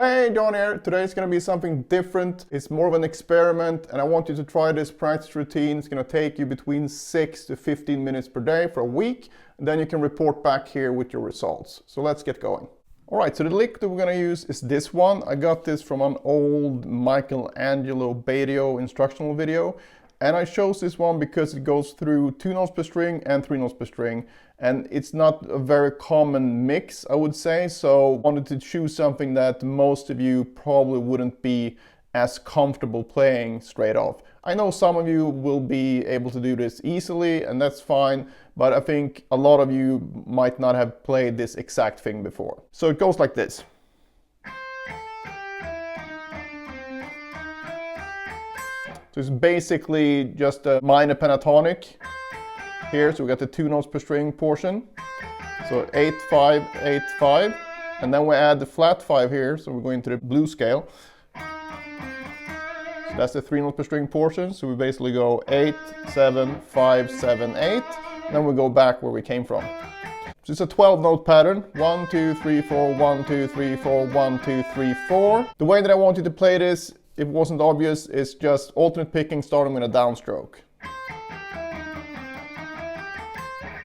Hey, John here. Today is going to be something different. It's more of an experiment and I want you to try this practice routine. It's going to take you between 6 to 15 minutes per day for a week, and then you can report back here with your results. So let's get going. Alright, so the lick that we're going to use is this one. I got this from an old Michelangelo Badio instructional video. And I chose this one because it goes through 2 notes per string and 3 notes per string. And it's not a very common mix, I would say. So I wanted to choose something that most of you probably wouldn't be as comfortable playing straight off. I know some of you will be able to do this easily, and that's fine. But I think a lot of you might not have played this exact thing before. So it goes like this. So it's basically just a minor pentatonic here. So we got the 2 notes per string portion. So 8, 5, 8, 5. And then we add the flat 5 here. So we're going to the blues scale. So that's the 3 notes per string portion. So we basically go 8, 7, 5, 7, 8. And then we go back where we came from. So it's a 12 note pattern. 1, 2, 3, 4, 1, 2, 3, 4, 1, 2, 3, 4. The way that I want you to play this, if it wasn't obvious, it's just alternate picking starting with a downstroke.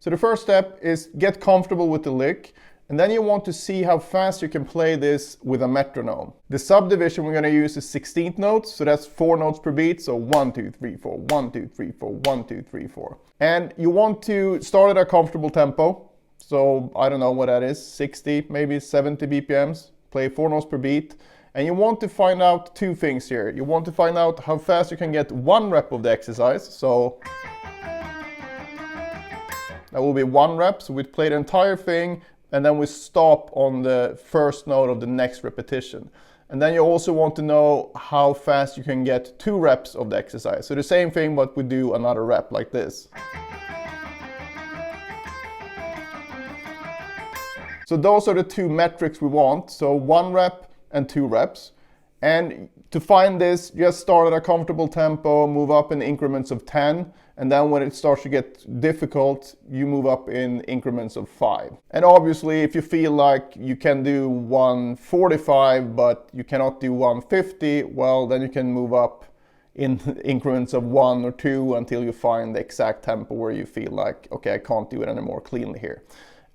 So the first step is get comfortable with the lick, and then you want to see how fast you can play this with a metronome. The subdivision we're going to use is 16th notes, so that's 4 notes per beat, so 1, 2, 3, 4, 1, 2, 3, 4, 1, 2, 3, 4. And you want to start at a comfortable tempo, so I don't know what that is, 60, maybe 70 BPMs, play 4 notes per beat. And you want to find out 2 things here. You want to find out how fast you can get 1 rep of the exercise. So that will be 1 rep. So we play the entire thing and then we stop on the first note of the next repetition. And then you also want to know how fast you can get 2 reps of the exercise. So the same thing, but we do another rep like this. So those are the 2 metrics we want. So 1 rep and 2 reps. And to find this, just start at a comfortable tempo, move up in increments of 10, and then when it starts to get difficult, you move up in increments of 5. And obviously, if you feel like you can do 145, but you cannot do 150, well, then you can move up in increments of 1 or 2 until you find the exact tempo where you feel like, okay, I can't do it anymore cleanly here.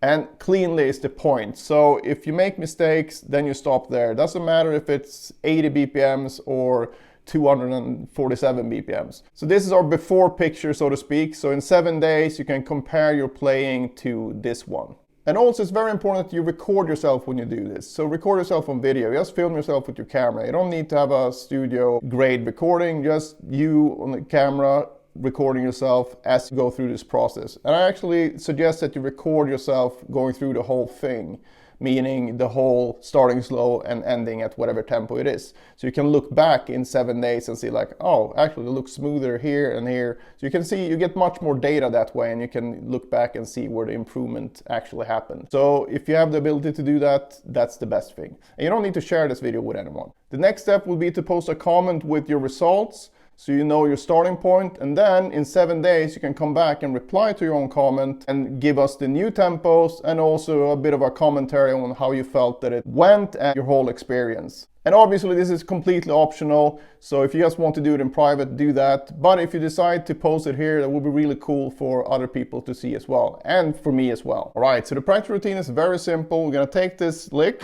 And cleanly is the point. So if you make mistakes, then you stop there. It doesn't matter if it's 80 BPMs or 247 BPMs. So this is our before picture, so to speak. So in 7 days, you can compare your playing to this one. And also it's very important that you record yourself when you do this. So record yourself on video, just film yourself with your camera. You don't need to have a studio grade recording, just you on the camera recording yourself as you go through this process. And I actually suggest that you record yourself going through the whole thing, meaning the whole starting slow and ending at whatever tempo it is. So you can look back in 7 days and see like, oh, actually it looks smoother here and here. So you can see, you get much more data that way, and you can look back and see where the improvement actually happened. So if you have the ability to do that, that's the best thing. And you don't need to share this video with anyone. The next step will be to post a comment with your results, so you know your starting point, and then in 7 days you can come back and reply to your own comment and give us the new tempos and also a bit of a commentary on how you felt that it went and your whole experience. And obviously this is completely optional, so if you just want to do it in private, do that. But if you decide to post it here, that will be really cool for other people to see as well, and for me as well. Alright, so the practice routine is very simple. We're gonna take this lick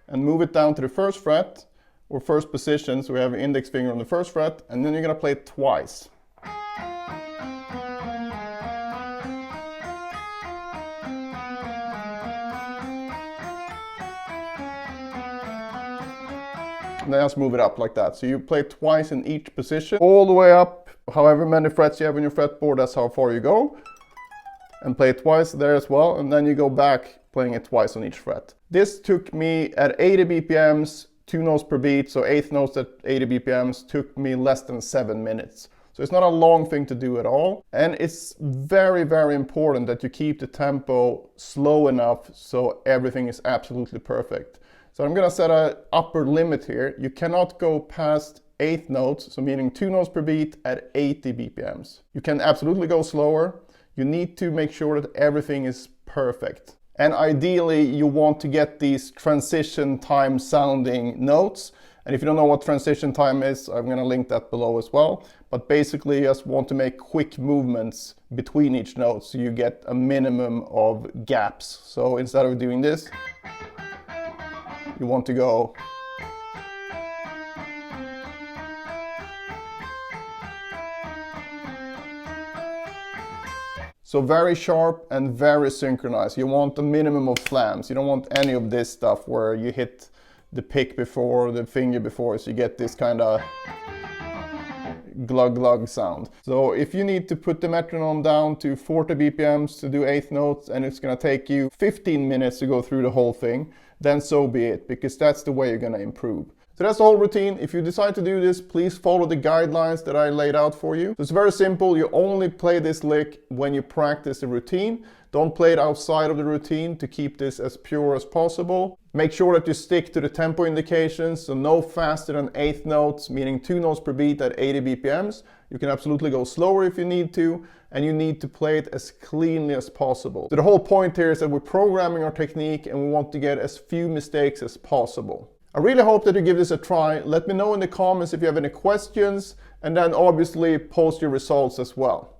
and move it down to the 1st fret, or 1st position, so we have your index finger on the 1st fret, and then you're going to play it twice. And then just move it up like that. So you play twice in each position, all the way up, however many frets you have on your fretboard, that's how far you go. And play it twice there as well, and then you go back playing it twice on each fret. This took me at 80 BPMs, 2 notes per beat, so 8th notes at 80 BPMs, took me less than 7 minutes. So it's not a long thing to do at all. And it's very, very important that you keep the tempo slow enough so everything is absolutely perfect. So I'm gonna set an upper limit here. You cannot go past 8th notes, so meaning 2 notes per beat at 80 BPMs. You can absolutely go slower. You need to make sure that everything is perfect. And ideally, you want to get these transition time sounding notes. And if you don't know what transition time is, I'm going to link that below as well. But basically, you just want to make quick movements between each note so you get a minimum of gaps. So instead of doing this, you want to go. So very sharp and very synchronized. You want a minimum of flams. You don't want any of this stuff where you hit the pick before, the finger before, so you get this kind of glug glug sound. So if you need to put the metronome down to 40 BPMs to do eighth notes and it's going to take you 15 minutes to go through the whole thing, then so be it, because that's the way you're going to improve. So that's the whole routine. If you decide to do this, please follow the guidelines that I laid out for you. So it's very simple. You only play this lick when you practice the routine. Don't play it outside of the routine to keep this as pure as possible. Make sure that you stick to the tempo indications, so no faster than eighth notes, meaning 2 notes per beat at 80 BPMs. You can absolutely go slower if you need to, and you need to play it as cleanly as possible. So the whole point here is that we're programming our technique and we want to get as few mistakes as possible. I really hope that you give this a try. Let me know in the comments if you have any questions, and then obviously post your results as well.